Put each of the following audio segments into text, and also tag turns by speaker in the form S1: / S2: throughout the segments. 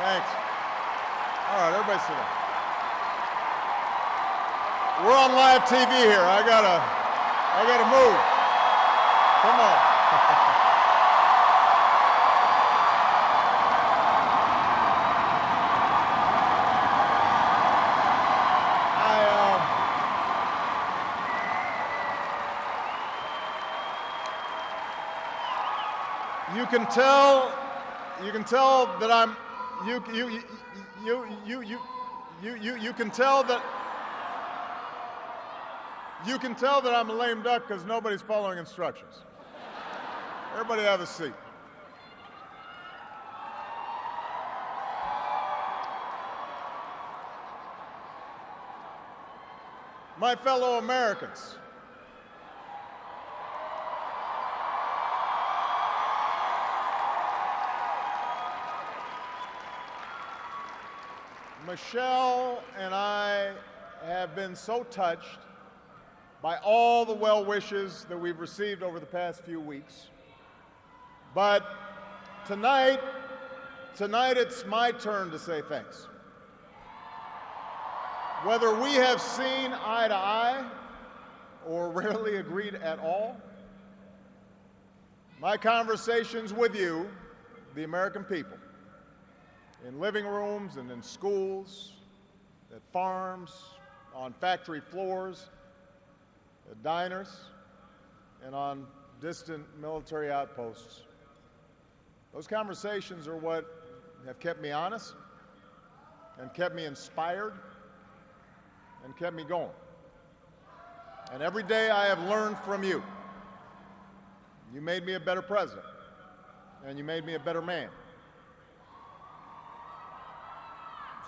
S1: Thanks. All right, everybody sit down. We're on live TV here. I gotta move. Come on. You can tell that I'm you can tell that I'm a lame duck because nobody's following instructions. Everybody have a seat. My fellow Americans, Michelle and I have been so touched by all the well wishes that we've received over the past few weeks. But tonight it's my turn to say thanks. Whether we have seen eye to eye or rarely agreed at all, my conversations with you, the American people, in living rooms and in schools, at farms, on factory floors, at diners, and on distant military outposts. Those conversations are what have kept me honest and kept me inspired and kept me going. And every day I have learned from you. You made me a better president, and you made me a better man.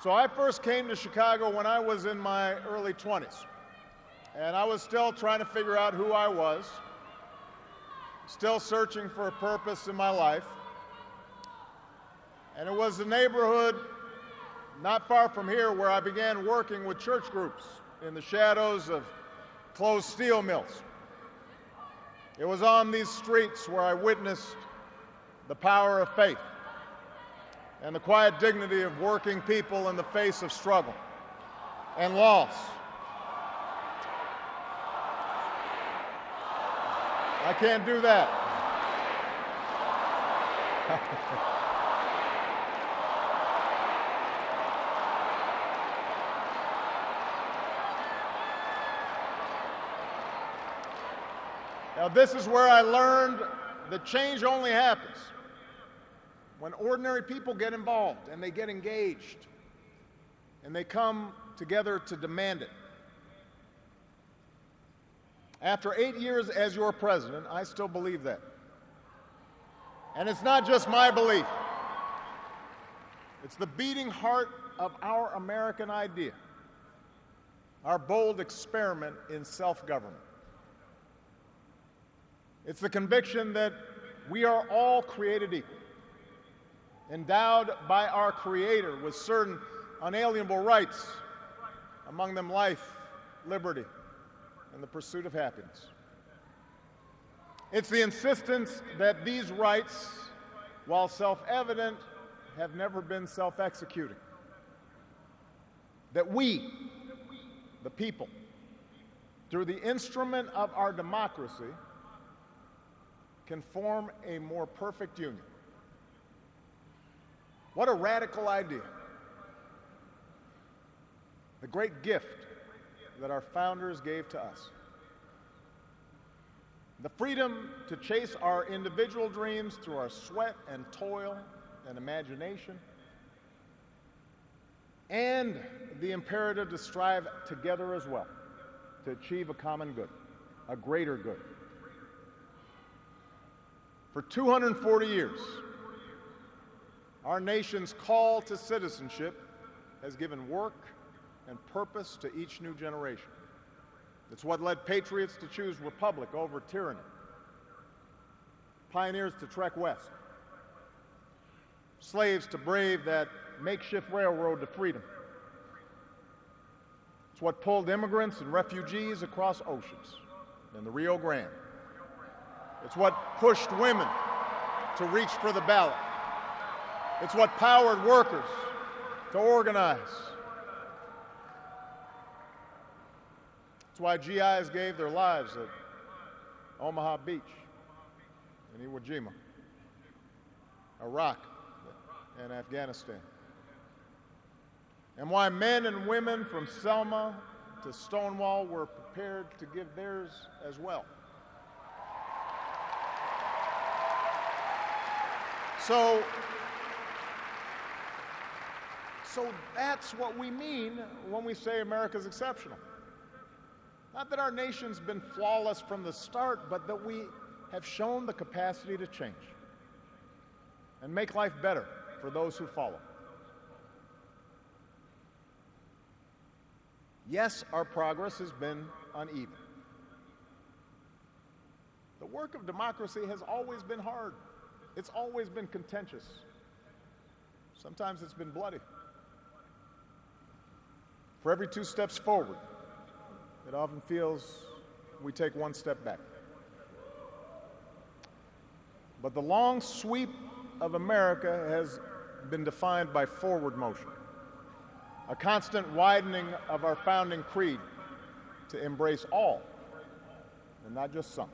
S1: So I first came to Chicago when I was in my early 20s, and I was still trying to figure out who I was, still searching for a purpose in my life. And it was a neighborhood not far from here where I began working with church groups in the shadows of closed steel mills. It was on these streets where I witnessed the power of faith and the quiet dignity of working people in the face of struggle and loss. I can't do that. Now, this is where I learned that change only happens when ordinary people get involved and they get engaged and they come together to demand it. After 8 years as your president, I still believe that. And it's not just my belief. It's the beating heart of our American idea, our bold experiment in self-government. It's the conviction that we are all created equal, endowed by our Creator with certain unalienable rights, among them life, liberty, and the pursuit of happiness. It's the insistence that these rights, while self-evident, have never been self-executing. That we, the people, through the instrument of our democracy, can form a more perfect union. What a radical idea. The great gift that our founders gave to us. The freedom to chase our individual dreams through our sweat and toil and imagination, and the imperative to strive together as well to achieve a common good, a greater good. For 240 years, our nation's call to citizenship has given work and purpose to each new generation. It's what led patriots to choose republic over tyranny, pioneers to trek west, slaves to brave that makeshift railroad to freedom. It's what pulled immigrants and refugees across oceans in the Rio Grande. It's what pushed women to reach for the ballot It's what powered workers to organize. It's why GIs gave their lives at Omaha Beach, in Iwo Jima, Iraq, and Afghanistan. And why men and women from Selma to Stonewall were prepared to give theirs as well. So that's what we mean when we say America's exceptional. Not that our nation's been flawless from the start, but that we have shown the capacity to change and make life better for those who follow. Yes, our progress has been uneven. The work of democracy has always been hard. It's always been contentious. Sometimes it's been bloody. For every 2 steps forward, it often feels we take 1 step back. But the long sweep of America has been defined by forward motion, a constant widening of our founding creed to embrace all, and not just some.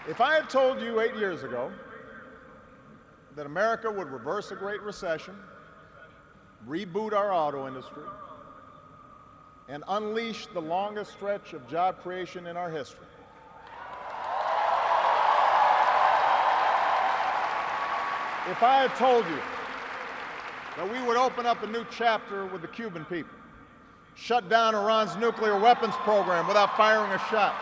S1: If I had told you 8 years ago that America would reverse a Great Recession, reboot our auto industry, and unleash the longest stretch of job creation in our history, if I had told you that we would open up a new chapter with the Cuban people, shut down Iran's nuclear weapons program without firing a shot,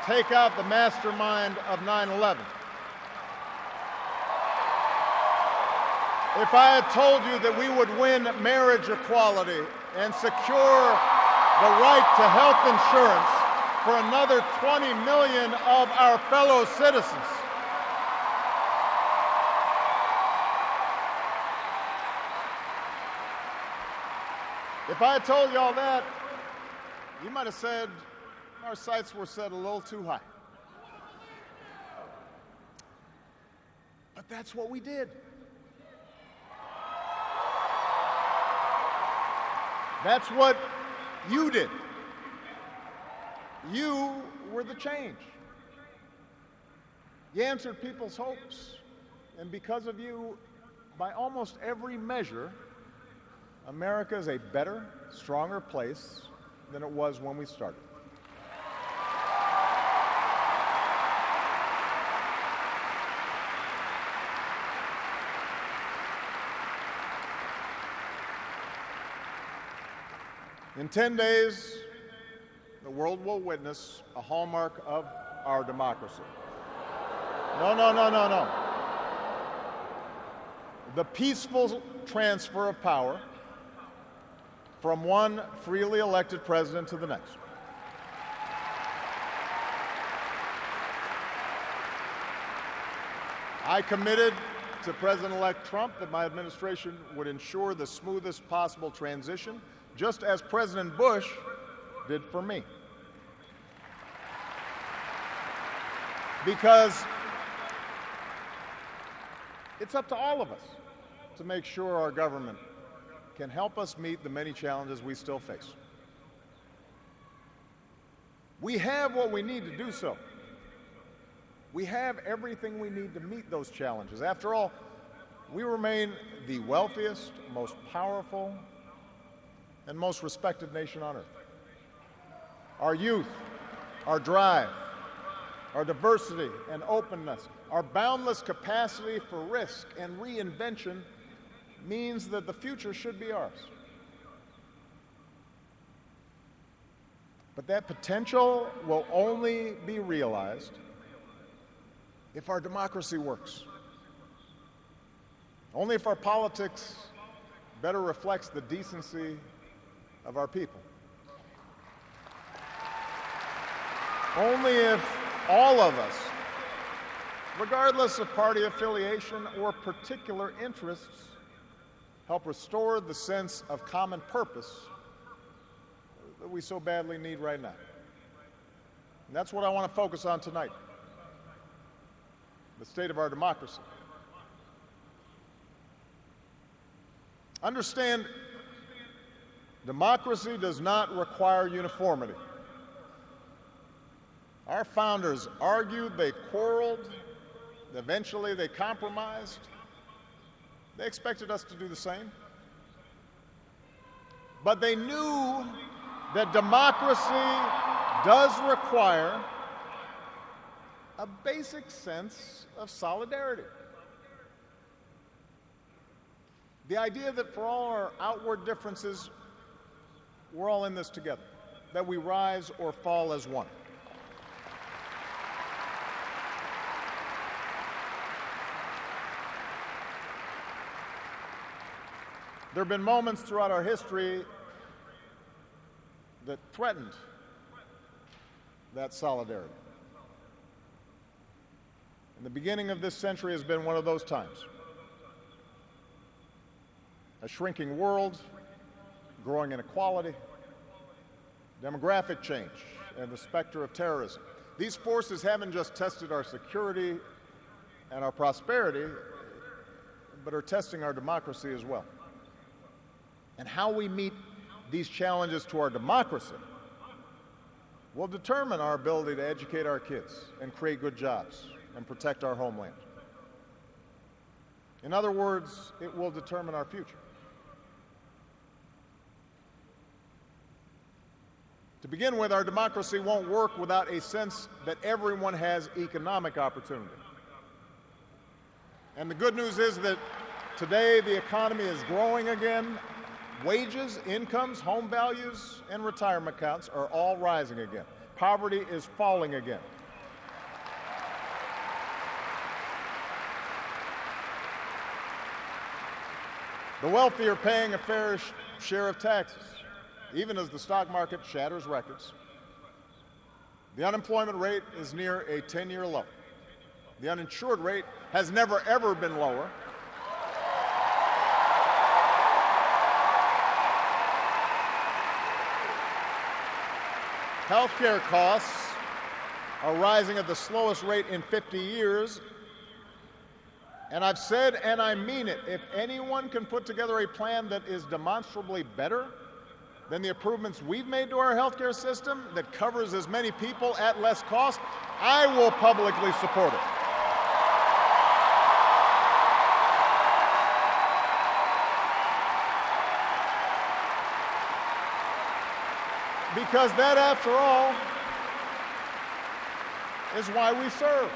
S1: take out the mastermind of 9/11. If I had told you that we would win marriage equality and secure the right to health insurance for another 20 million of our fellow citizens, if I had told you all that, you might have said, our sights were set a little too high. But that's what we did. That's what you did. You were the change. You answered people's hopes. And because of you, by almost every measure, America is a better, stronger place than it was when we started. In 10 days, the world will witness a hallmark of our democracy. No. The peaceful transfer of power from one freely elected president to the next. I committed to President-elect Trump that my administration would ensure the smoothest possible transition, just as President Bush did for me. Because it's up to all of us to make sure our government can help us meet the many challenges we still face. We have what we need to do so. We have everything we need to meet those challenges. After all, we remain the wealthiest, most powerful, and most respected nation on earth. Our youth, our drive, our diversity and openness, our boundless capacity for risk and reinvention means that the future should be ours. But that potential will only be realized if our democracy works. Only if our politics better reflects the decency of our people. Only if all of us, regardless of party affiliation or particular interests, help restore the sense of common purpose that we so badly need right now. And that's what I want to focus on tonight, the state of our democracy. Understand, democracy does not require uniformity. Our founders argued, they quarreled, eventually they compromised. They expected us to do the same. But they knew that democracy does require a basic sense of solidarity. The idea that for all our outward differences, we're all in this together, that we rise or fall as one. There have been moments throughout our history that threatened that solidarity. And the beginning of this century has been one of those times. A shrinking world, growing inequality, demographic change, and the specter of terrorism. These forces haven't just tested our security and our prosperity, but are testing our democracy as well. And how we meet these challenges to our democracy will determine our ability to educate our kids and create good jobs and protect our homeland. In other words, it will determine our future. To begin with, our democracy won't work without a sense that everyone has economic opportunity. And the good news is that today the economy is growing again. Wages, incomes, home values, and retirement accounts are all rising again. Poverty is falling again. The wealthy are paying a fair share of taxes, even as the stock market shatters records. The unemployment rate is near a 10-year low. The uninsured rate has never, ever been lower. Healthcare costs are rising at the slowest rate in 50 years. And I've said, and I mean it, if anyone can put together a plan that is demonstrably better than the improvements we've made to our healthcare system, that covers as many people at less cost, I will publicly support it. Because that, after all, is why we serve.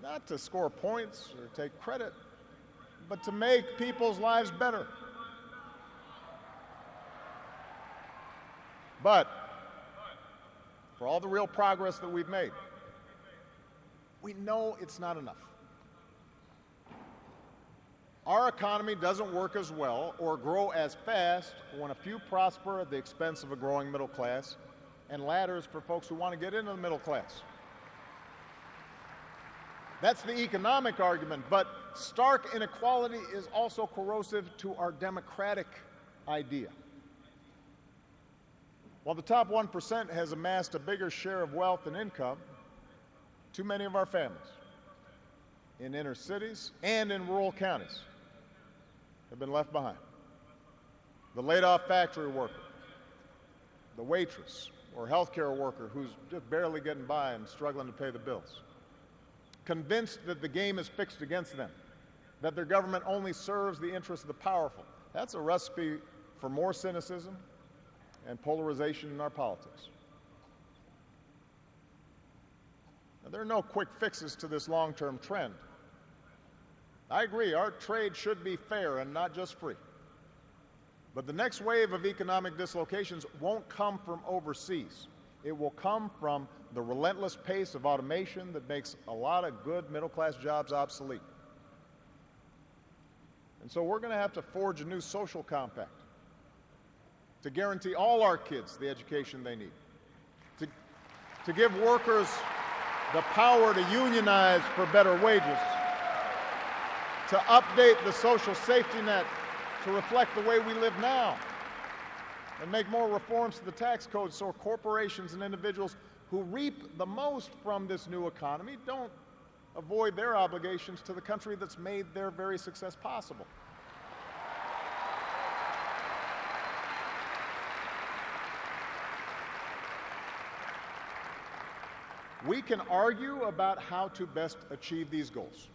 S1: Not to score points or take credit, but to make people's lives better. But for all the real progress that we've made, we know it's not enough. Our economy doesn't work as well or grow as fast when a few prosper at the expense of a growing middle class and ladders for folks who want to get into the middle class. That's the economic argument, but stark inequality is also corrosive to our democratic idea. While the top 1% has amassed a bigger share of wealth and income, too many of our families in inner cities and in rural counties have been left behind. The laid-off factory worker, the waitress or healthcare worker who's just barely getting by and struggling to pay the bills, convinced that the game is fixed against them, that their government only serves the interests of the powerful. That's a recipe for more cynicism and polarization in our politics. Now, there are no quick fixes to this long-term trend. I agree, our trade should be fair and not just free. But the next wave of economic dislocations won't come from overseas. It will come from the relentless pace of automation that makes a lot of good middle-class jobs obsolete. And so we're going to have to forge a new social compact to guarantee all our kids the education they need, to give workers the power to unionize for better wages, to update the social safety net to reflect the way we live now, and make more reforms to the tax code so corporations and individuals who reap the most from this new economy don't avoid their obligations to the country that's made their very success possible. We can argue about how to best achieve these goals,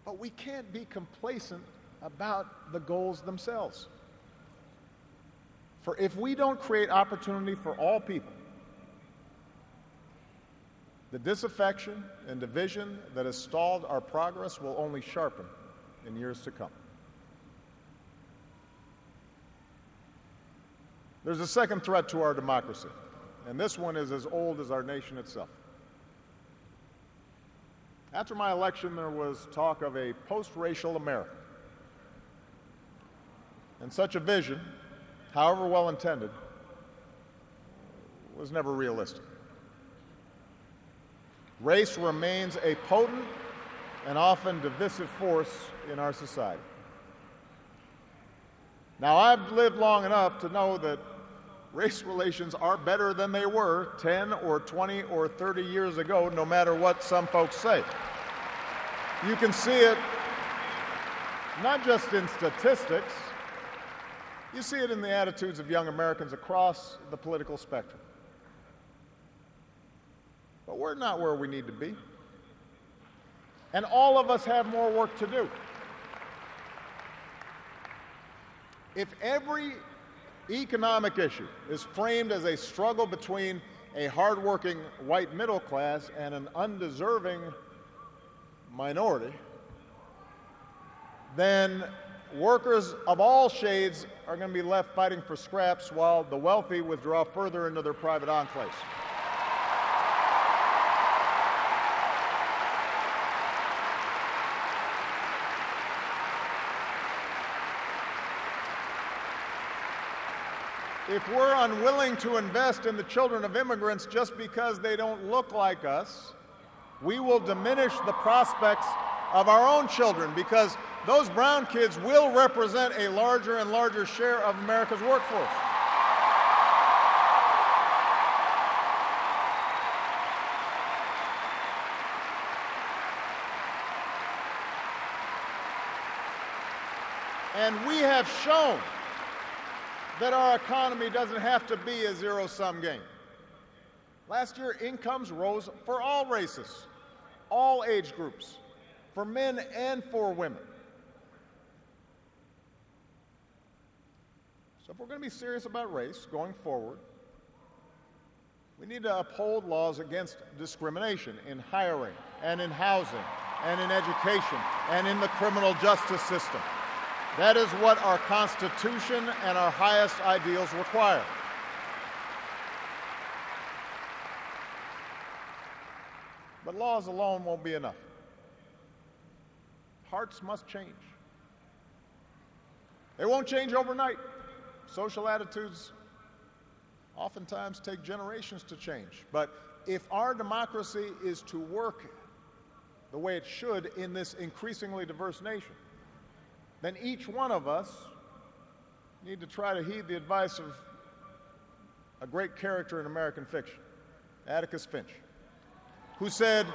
S1: but we can't be complacent about the goals themselves. For if we don't create opportunity for all people, the disaffection and division that has stalled our progress will only sharpen in years to come. There's a second threat to our democracy, and this one is as old as our nation itself. After my election, there was talk of a post-racial America. And such a vision, however well intended, was never realistic. Race remains a potent and often divisive force in our society. Now, I've lived long enough to know that race relations are better than they were 10 or 20 or 30 years ago, no matter what some folks say. You can see it not just in statistics, you see it in the attitudes of young Americans across the political spectrum. But we're not where we need to be. And all of us have more work to do. If every economic issue is framed as a struggle between a hardworking white middle class and an undeserving minority, then workers of all shades are going to be left fighting for scraps while the wealthy withdraw further into their private enclaves. If we're unwilling to invest in the children of immigrants just because they don't look like us, we will diminish the prospects of our own children, because those brown kids will represent a larger and larger share of America's workforce. And we have shown that our economy doesn't have to be a zero-sum game. Last year, incomes rose for all races, all age groups, for men and for women. So if we're going to be serious about race going forward, we need to uphold laws against discrimination in hiring and in housing and in education and in the criminal justice system. That is what our Constitution and our highest ideals require. But laws alone won't be enough. Hearts must change. They won't change overnight. Social attitudes oftentimes take generations to change. But if our democracy is to work the way it should in this increasingly diverse nation, then each one of us need to try to heed the advice of a great character in American fiction, Atticus Finch, who said,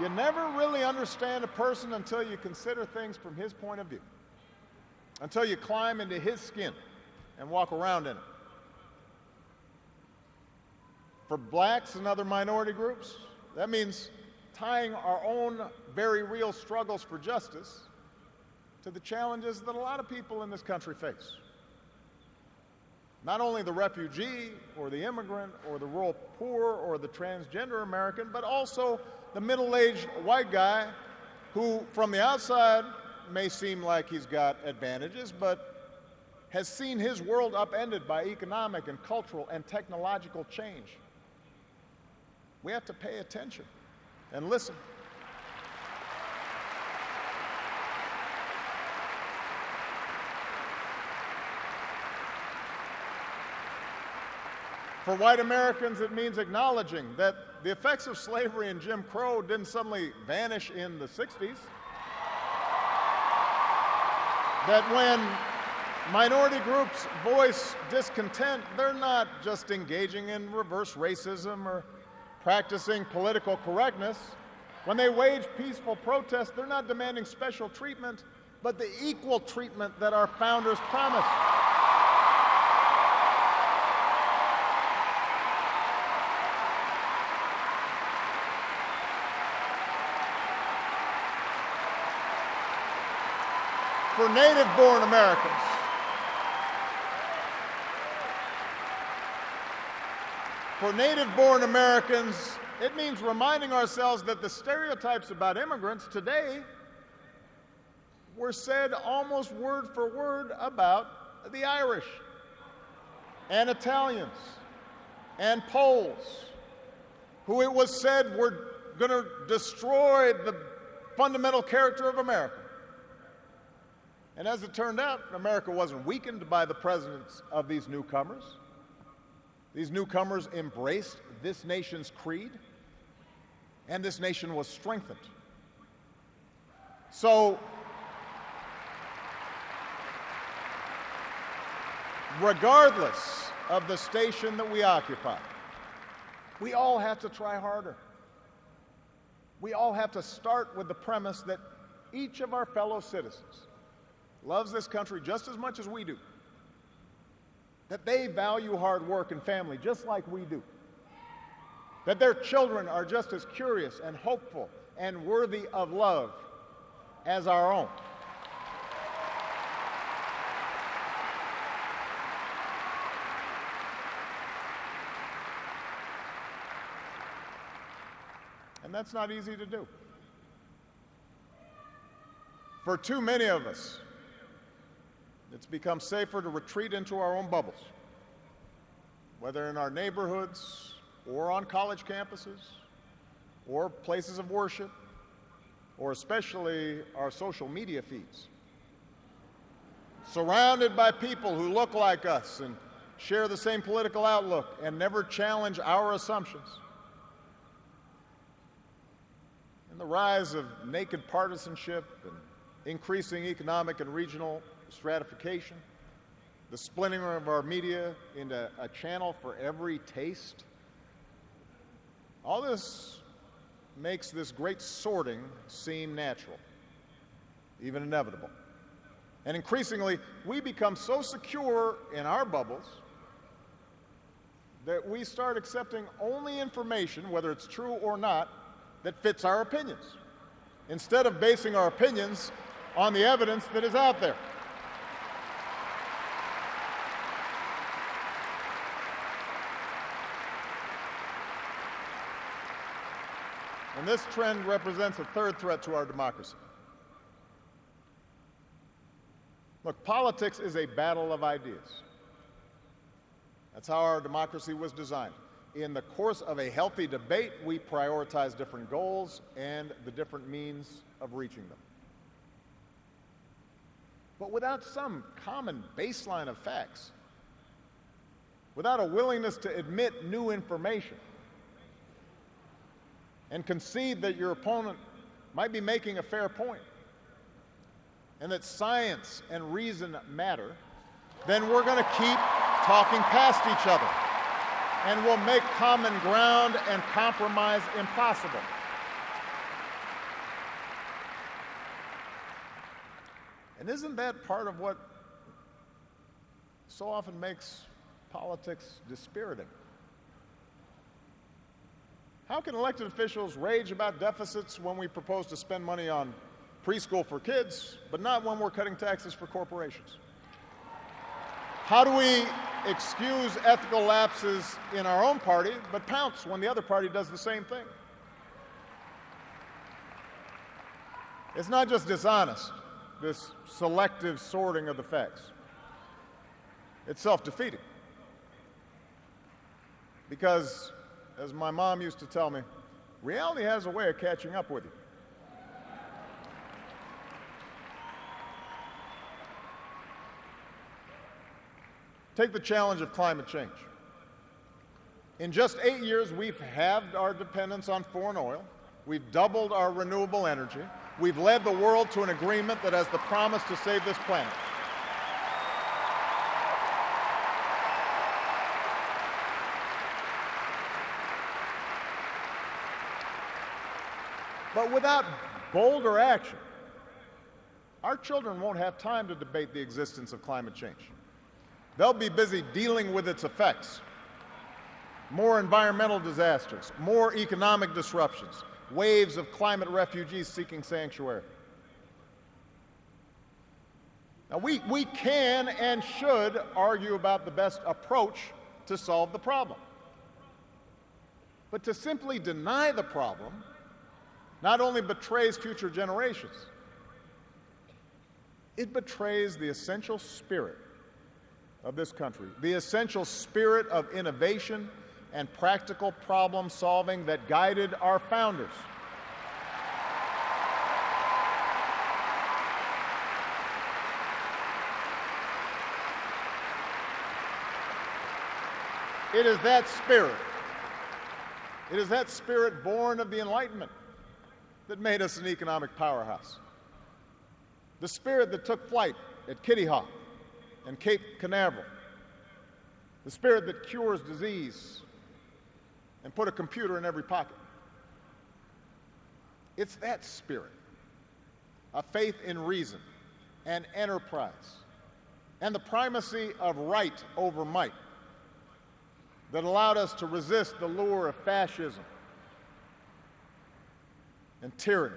S1: "You never really understand a person until you consider things from his point of view, until you climb into his skin and walk around in it." For blacks and other minority groups, that means tying our own very real struggles for justice to the challenges that a lot of people in this country face. Not only the refugee or the immigrant or the rural poor or the transgender American, but also the middle-aged white guy who, from the outside, may seem like he's got advantages, but has seen his world upended by economic and cultural and technological change. We have to pay attention and listen. For white Americans, it means acknowledging that the effects of slavery and Jim Crow didn't suddenly vanish in the 60s. That when minority groups voice discontent, they're not just engaging in reverse racism or practicing political correctness. When they wage peaceful protest, they're not demanding special treatment, but the equal treatment that our founders promised. For native-born Americans, it means reminding ourselves that the stereotypes about immigrants today were said almost word for word about the Irish and Italians and Poles, who it was said were going to destroy the fundamental character of America. And as it turned out, America wasn't weakened by the presence of these newcomers. These newcomers embraced this nation's creed, and this nation was strengthened. So, regardless of the station that we occupy, we all have to try harder. We all have to start with the premise that each of our fellow citizens loves this country just as much as we do, that they value hard work and family just like we do, that their children are just as curious and hopeful and worthy of love as our own. And that's not easy to do. For too many of us, it's become safer to retreat into our own bubbles, whether in our neighborhoods or on college campuses or places of worship, or especially our social media feeds. Surrounded by people who look like us and share the same political outlook and never challenge our assumptions. And the rise of naked partisanship and increasing economic and regional stratification, the splintering of our media into a channel for every taste. All this makes this great sorting seem natural, even inevitable. And increasingly, we become so secure in our bubbles that we start accepting only information, whether it's true or not, that fits our opinions, instead of basing our opinions on the evidence that is out there. And this trend represents a third threat to our democracy. Look, politics is a battle of ideas. That's how our democracy was designed. In the course of a healthy debate, we prioritize different goals and the different means of reaching them. But without some common baseline of facts, without a willingness to admit new information, and concede that your opponent might be making a fair point, and that science and reason matter, then we're going to keep talking past each other, and we'll make common ground and compromise impossible. And isn't that part of what so often makes politics dispiriting? How can elected officials rage about deficits when we propose to spend money on preschool for kids, but not when we're cutting taxes for corporations? How do we excuse ethical lapses in our own party, but pounce when the other party does the same thing? It's not just dishonest, this selective sorting of the facts. It's self-defeating. Because, as my mom used to tell me, reality has a way of catching up with you. Take the challenge of climate change. In just 8 years, we've halved our dependence on foreign oil. We've doubled our renewable energy. We've led the world to an agreement that has the promise to save this planet. But without bolder action, our children won't have time to debate the existence of climate change. They'll be busy dealing with its effects. More environmental disasters, more economic disruptions, waves of climate refugees seeking sanctuary. Now, we can and should argue about the best approach to solve the problem. But to simply deny the problem not only betrays future generations, it betrays the essential spirit of this country, the essential spirit of innovation and practical problem solving that guided our founders. It is that spirit born of the Enlightenment that made us an economic powerhouse. The spirit that took flight at Kitty Hawk and Cape Canaveral. The spirit that cures disease and put a computer in every pocket. It's that spirit, a faith in reason and enterprise, and the primacy of right over might that allowed us to resist the lure of fascism and tyranny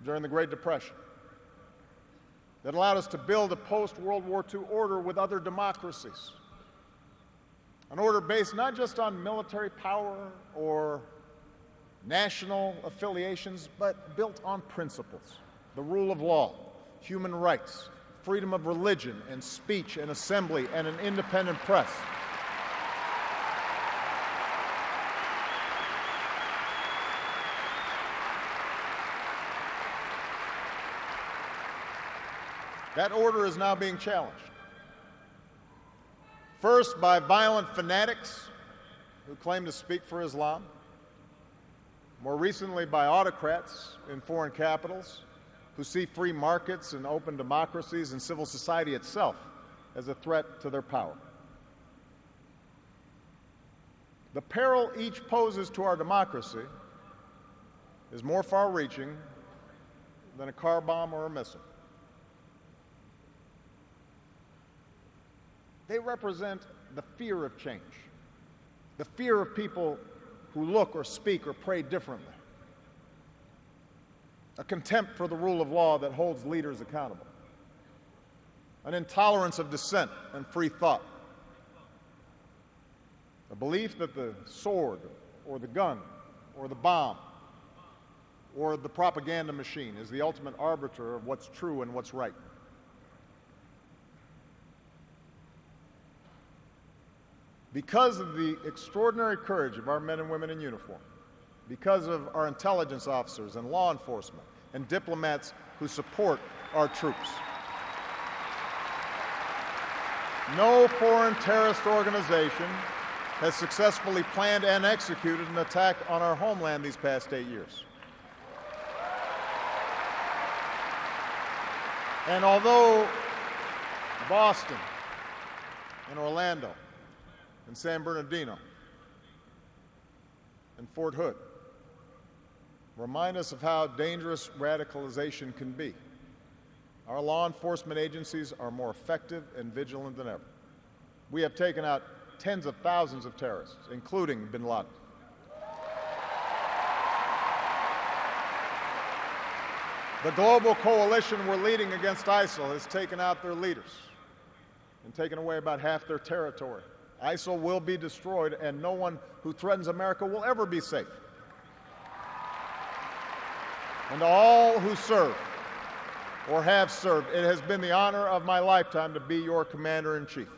S1: during the Great Depression, that allowed us to build a post-World War II order with other democracies, an order based not just on military power or national affiliations, but built on principles: the rule of law, human rights, freedom of religion and speech and assembly, and an independent press. That order is now being challenged. First, by violent fanatics who claim to speak for Islam. More recently, by autocrats in foreign capitals who see free markets and open democracies and civil society itself as a threat to their power. The peril each poses to our democracy is more far-reaching than a car bomb or a missile. They represent the fear of change, the fear of people who look or speak or pray differently, a contempt for the rule of law that holds leaders accountable, an intolerance of dissent and free thought, a belief that the sword or the gun or the bomb or the propaganda machine is the ultimate arbiter of what's true and what's right. Because of the extraordinary courage of our men and women in uniform, because of our intelligence officers and law enforcement and diplomats who support our troops, no foreign terrorist organization has successfully planned and executed an attack on our homeland these past 8 years. And although Boston and Orlando and San Bernardino and Fort Hood remind us of how dangerous radicalization can be, our law enforcement agencies are more effective and vigilant than ever. We have taken out tens of thousands of terrorists, including bin Laden. The global coalition we're leading against ISIL has taken out their leaders and taken away about half their territory. ISIL will be destroyed, and no one who threatens America will ever be safe. And to all who serve or have served, it has been the honor of my lifetime to be your commander-in-chief.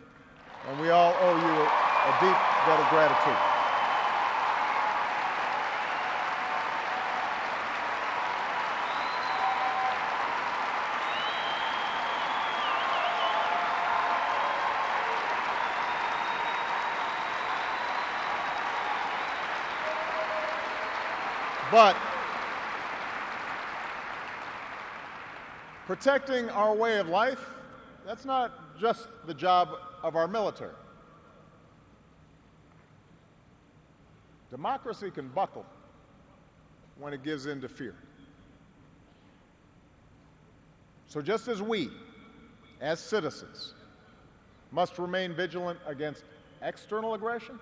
S1: And we all owe you a deep debt of gratitude. But protecting our way of life, that's not just the job of our military. Democracy can buckle when it gives in to fear. So just as we, as citizens, must remain vigilant against external aggression,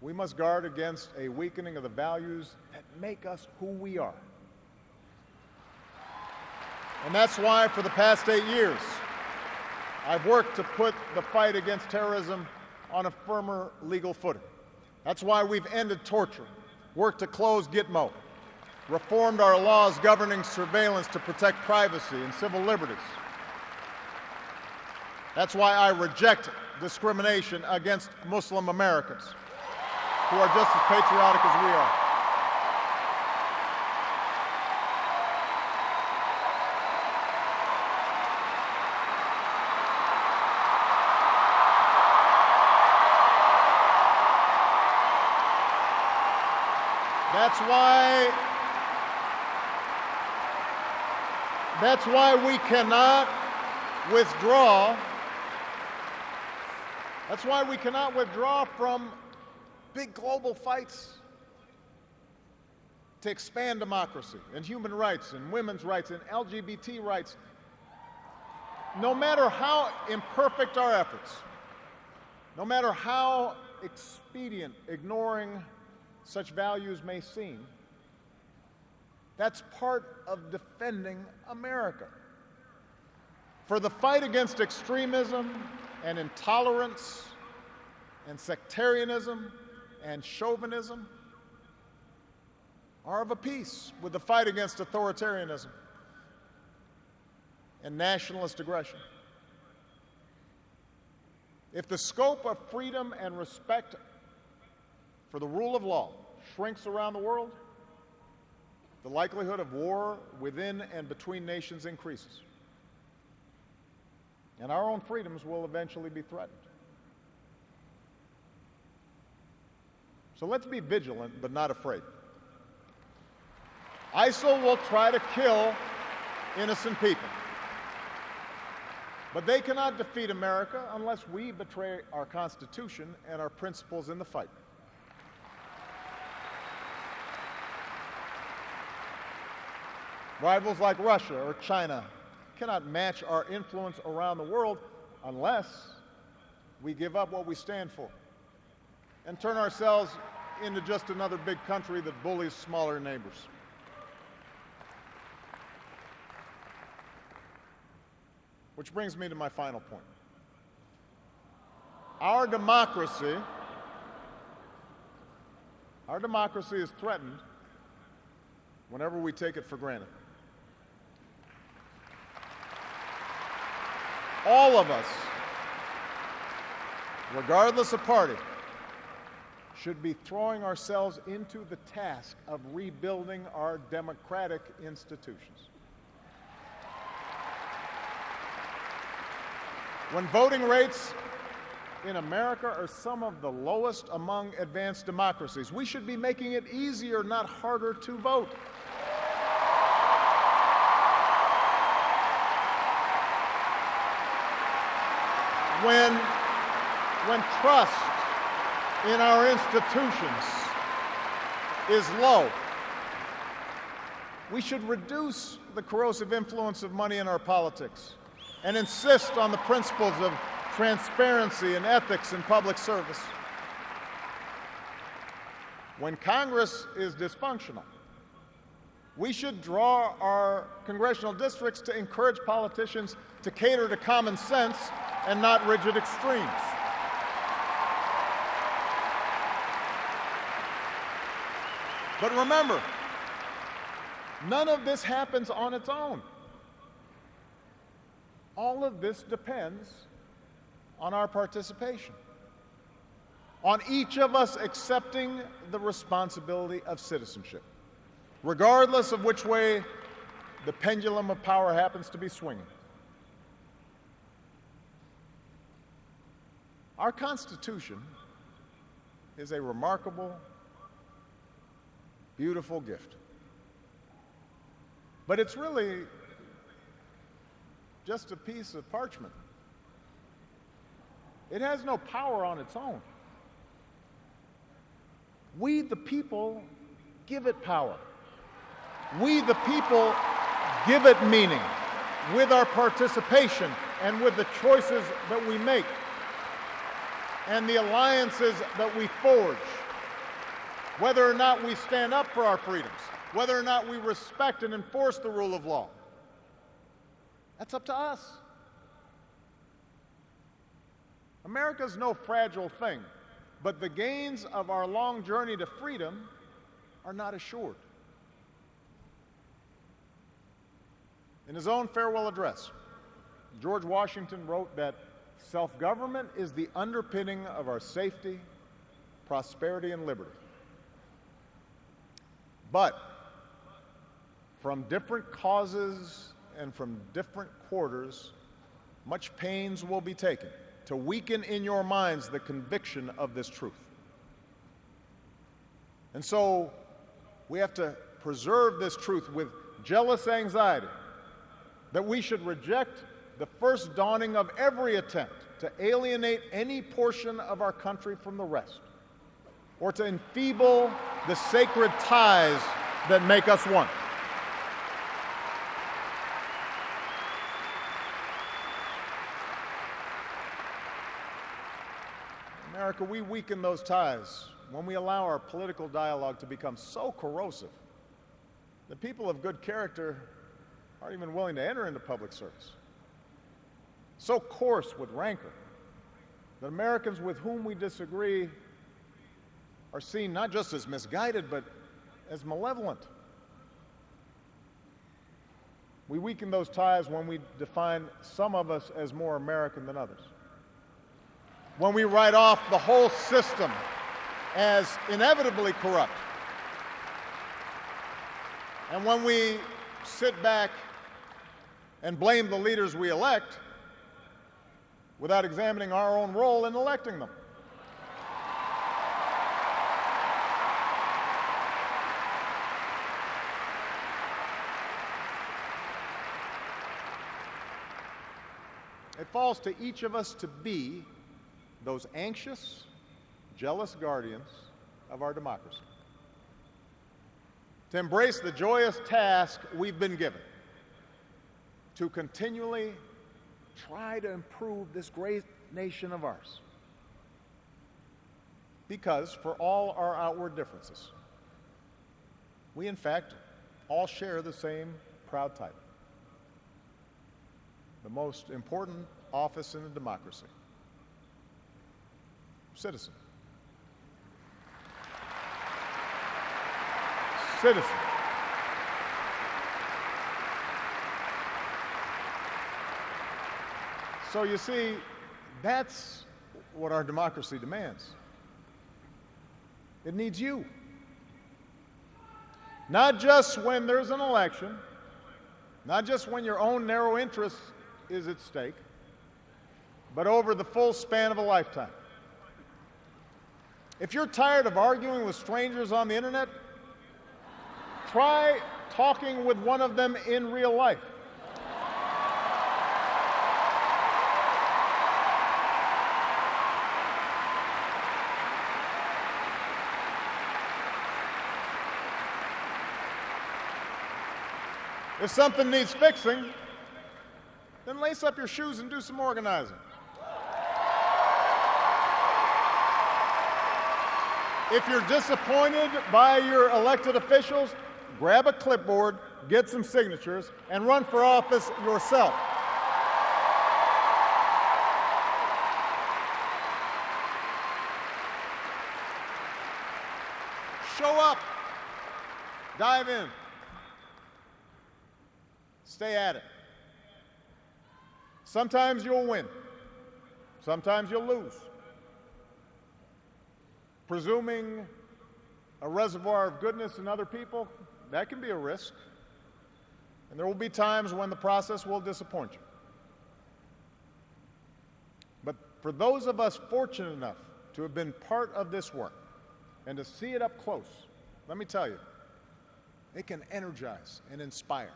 S1: we must guard against a weakening of the values that make us who we are. And that's why for the past 8 years, I've worked to put the fight against terrorism on a firmer legal footing. That's why we've ended torture, worked to close Gitmo, reformed our laws governing surveillance to protect privacy and civil liberties. That's why I reject discrimination against Muslim Americans, who are just as patriotic as we are. That's why we cannot withdraw. That's why we cannot withdraw from big global fights to expand democracy and human rights and women's rights and LGBT rights. No matter how imperfect our efforts, no matter how expedient ignoring such values may seem, that's part of defending America. For the fight against extremism and intolerance and sectarianism and chauvinism are of a piece with the fight against authoritarianism and nationalist aggression. If the scope of freedom and respect for the rule of law shrinks around the world, the likelihood of war within and between nations increases. And our own freedoms will eventually be threatened. So let's be vigilant but not afraid. ISIL will try to kill innocent people. But they cannot defeat America unless we betray our Constitution and our principles in the fight. Rivals like Russia or China cannot match our influence around the world unless we give up what we stand for and turn ourselves into just another big country that bullies smaller neighbors. Which brings me to my final point. Our democracy is threatened whenever we take it for granted. All of us, regardless of party, should be throwing ourselves into the task of rebuilding our democratic institutions. When voting rates in America are some of the lowest among advanced democracies, we should be making it easier, not harder, to vote. When trust in our institutions is low, we should reduce the corrosive influence of money in our politics and insist on the principles of transparency and ethics in public service. When Congress is dysfunctional, we should draw our congressional districts to encourage politicians to cater to common sense and not rigid extremes. But remember, none of this happens on its own. All of this depends on our participation, on each of us accepting the responsibility of citizenship, regardless of which way the pendulum of power happens to be swinging. Our Constitution is a remarkable beautiful gift. But it's really just a piece of parchment. It has no power on its own. We, the people, give it power. We, the people, give it meaning with our participation and with the choices that we make and the alliances that we forge. Whether or not we stand up for our freedoms, whether or not we respect and enforce the rule of law, that's up to us. America's no fragile thing, but the gains of our long journey to freedom are not assured. In his own farewell address, George Washington wrote that self-government is the underpinning of our safety, prosperity, and liberty. But from different causes and from different quarters, much pains will be taken to weaken in your minds the conviction of this truth. And so we have to preserve this truth with jealous anxiety that we should reject the first dawning of every attempt to alienate any portion of our country from the rest, or to enfeeble the sacred ties that make us one. America, we weaken those ties when we allow our political dialogue to become so corrosive that people of good character aren't even willing to enter into public service. So coarse with rancor that Americans with whom we disagree are seen not just as misguided, but as malevolent. We weaken those ties when we define some of us as more American than others. When we write off the whole system as inevitably corrupt. And when we sit back and blame the leaders we elect without examining our own role in electing them. It falls to each of us to be those anxious, jealous guardians of our democracy. To embrace the joyous task we've been given to continually try to improve this great nation of ours. Because for all our outward differences, we in fact all share the same proud title. The most important office in a democracy. Citizen. Citizen. So you see, that's what our democracy demands. It needs you. Not just when there's an election, not just when your own narrow interest is at stake, but over the full span of a lifetime. If you're tired of arguing with strangers on the internet, try talking with one of them in real life. If something needs fixing, then lace up your shoes and do some organizing. If you're disappointed by your elected officials, grab a clipboard, get some signatures, and run for office yourself. Show up. Dive in. Stay at it. Sometimes you'll win. Sometimes you'll lose. Presuming a reservoir of goodness in other people, that can be a risk. And there will be times when the process will disappoint you. But for those of us fortunate enough to have been part of this work and to see it up close, let me tell you, They can energize and inspire.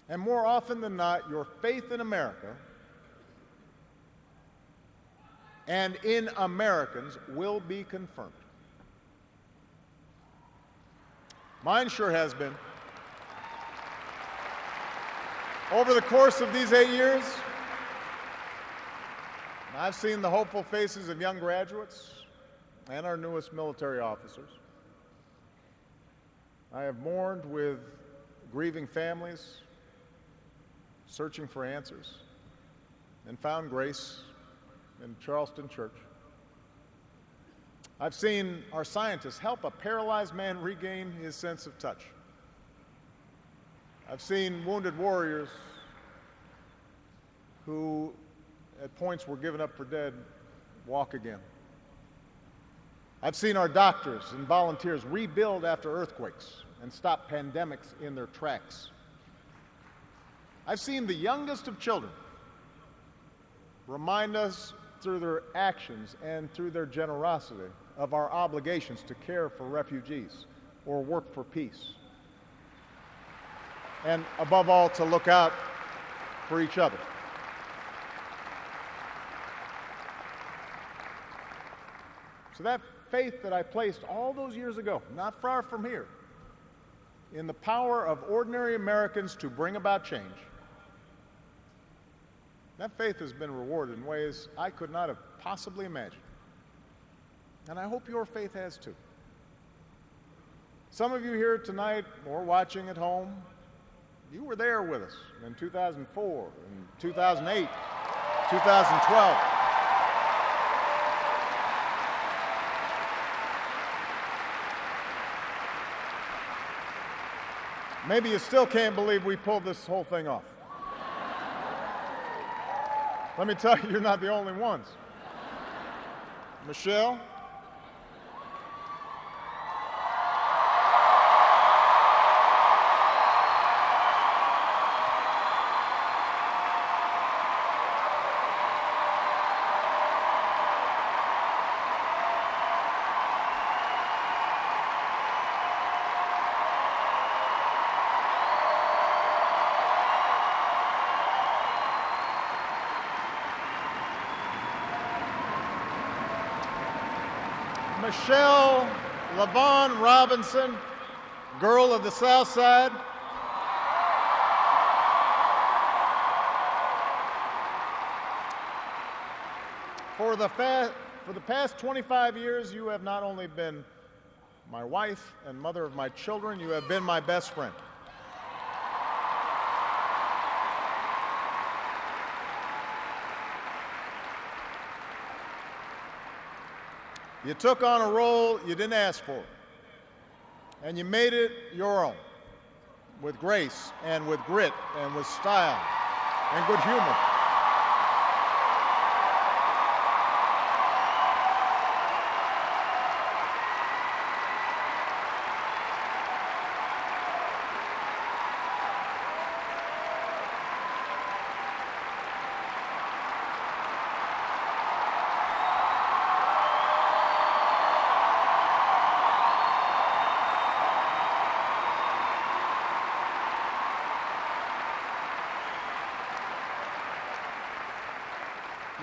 S1: And more often than not, your faith in America and in Americans will be confirmed. Mine sure has been. Over the course of these 8 years, I've seen the hopeful faces of young graduates and our newest military officers. I have mourned with grieving families, searching for answers, and found grace in Charleston Church. I've seen our scientists help a paralyzed man regain his sense of touch. I've seen wounded warriors who at points were given up for dead walk again. I've seen our doctors and volunteers rebuild after earthquakes and stop pandemics in their tracks. I've seen the youngest of children remind us through their actions and through their generosity of our obligations to care for refugees or work for peace. And above all, to look out for each other. So that faith that I placed all those years ago, not far from here, in the power of ordinary Americans to bring about change, that faith has been rewarded in ways I could not have possibly imagined. And I hope your faith has too. Some of you here tonight or watching at home, you were there with us in 2004, in 2008, 2012. Maybe you still can't believe we pulled this whole thing off. Let me tell you, you're not the only ones. Michelle, Michelle LaVaughn Robinson, girl of the South Side. For the past 25 years, you have not only been my wife and mother of my children, you have been my best friend. You took on a role you didn't ask for, and you made it your own, with grace and with grit and with style and good humor.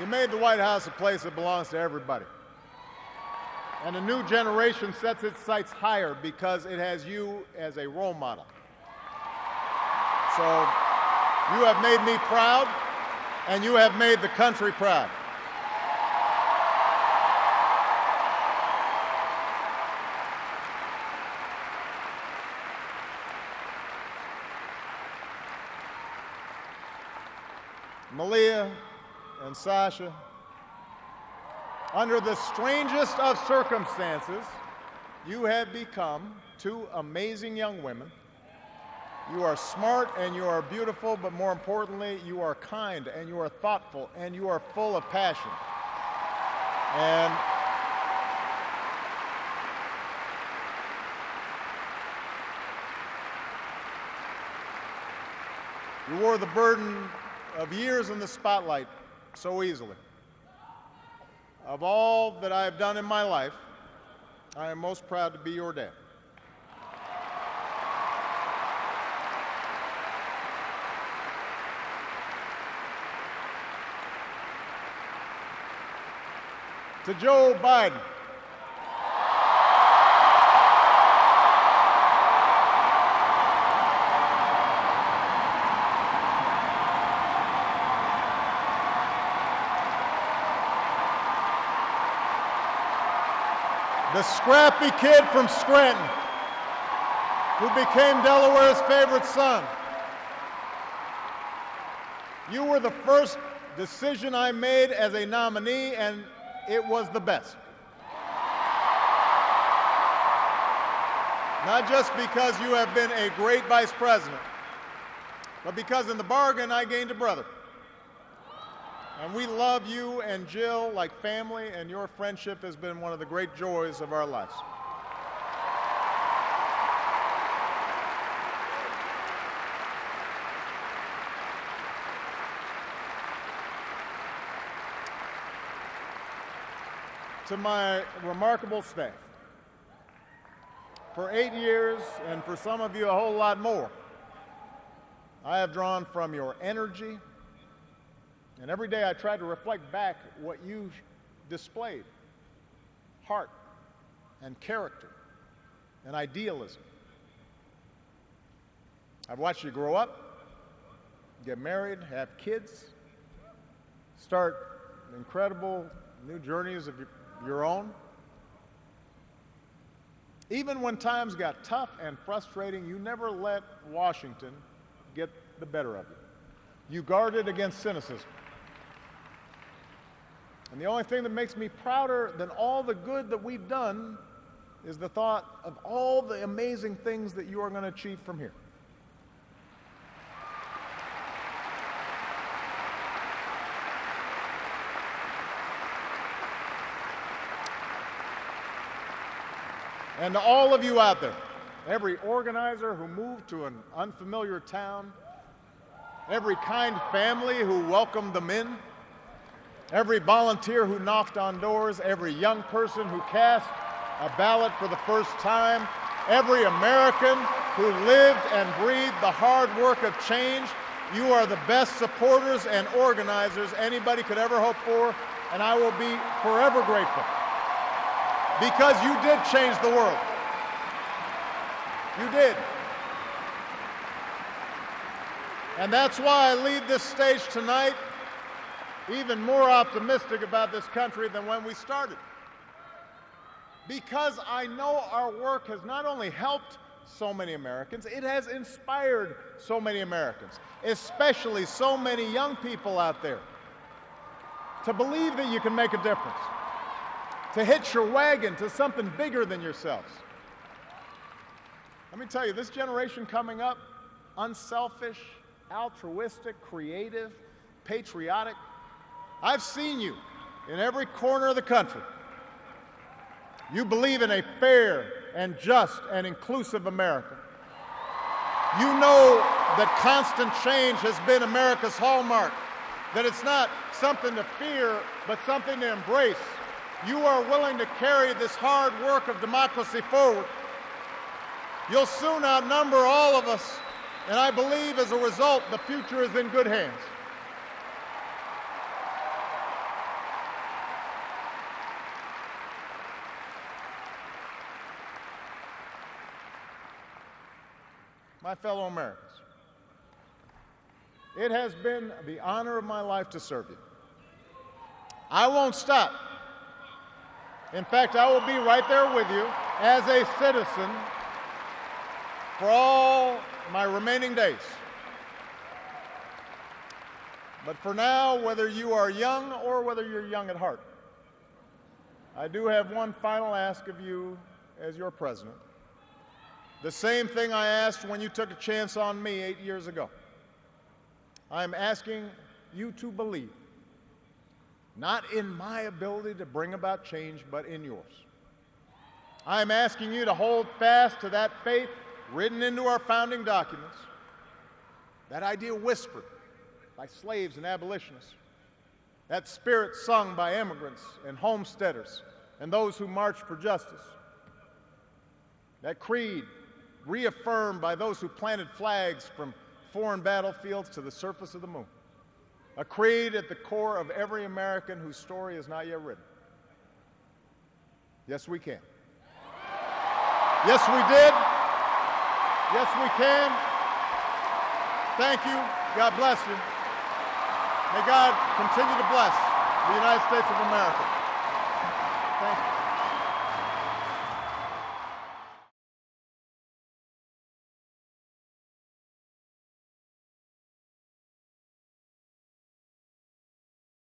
S1: You made the White House a place that belongs to everybody. And a new generation sets its sights higher because it has you as a role model. So you have made me proud, and you have made the country proud. Malia and Sasha, under the strangest of circumstances, you have become two amazing young women. You are smart and you are beautiful, but more importantly, you are kind and you are thoughtful and you are full of passion. And you wore the burden of years in the spotlight so easily. Of all that I have done in my life, I am most proud to be your dad. to Joe Biden. The scrappy kid from Scranton who became Delaware's favorite son. You were the first decision I made as a nominee, and it was the best. Not just because you have been a great vice president, but because in the bargain I gained a brother. And we love you and Jill like family, and your friendship has been one of the great joys of our lives. To my remarkable staff, for 8 years, and for some of you a whole lot more, I have drawn from your energy, and every day I try to reflect back what you displayed: heart and character and idealism. I've watched you grow up, get married, have kids, start incredible new journeys of your own. Even when times got tough and frustrating, you never let Washington get the better of you. You guarded against cynicism. And the only thing that makes me prouder than all the good that we've done is the thought of all the amazing things that you are going to achieve from here. And to all of you out there, every organizer who moved to an unfamiliar town, every kind family who welcomed them in, every volunteer who knocked on doors, every young person who cast a ballot for the first time, every American who lived and breathed the hard work of change, you are the best supporters and organizers anybody could ever hope for, and I will be forever grateful. Because you did change the world. You did. And that's why I leave this stage tonight even more optimistic about this country than when we started. Because I know our work has not only helped so many Americans, it has inspired so many Americans, especially so many young people out there, to believe that you can make a difference, to hitch your wagon to something bigger than yourselves. Let me tell you, this generation coming up, unselfish, altruistic, creative, patriotic, I've seen you in every corner of the country. You believe in a fair and just and inclusive America. You know that constant change has been America's hallmark, that it's not something to fear, but something to embrace. You are willing to carry this hard work of democracy forward. You'll soon outnumber all of us, and I believe as a result, the future is in good hands. My fellow Americans, it has been the honor of my life to serve you. I won't stop. In fact, I will be right there with you as a citizen for all my remaining days. But for now, whether you are young or whether you're young at heart, I do have one final ask of you as your president. The same thing I asked when you took a chance on me 8 years ago. I'm asking you to believe, not in my ability to bring about change, but in yours. I'm asking you to hold fast to that faith written into our founding documents, that idea whispered by slaves and abolitionists, that spirit sung by immigrants and homesteaders and those who marched for justice, that creed reaffirmed by those who planted flags from foreign battlefields to the surface of the moon. A creed at the core of every American whose story is not yet written. Yes, we can. Yes, we did. Yes, we can. Thank you. God bless you. May God continue to bless the United States of America. Thank you.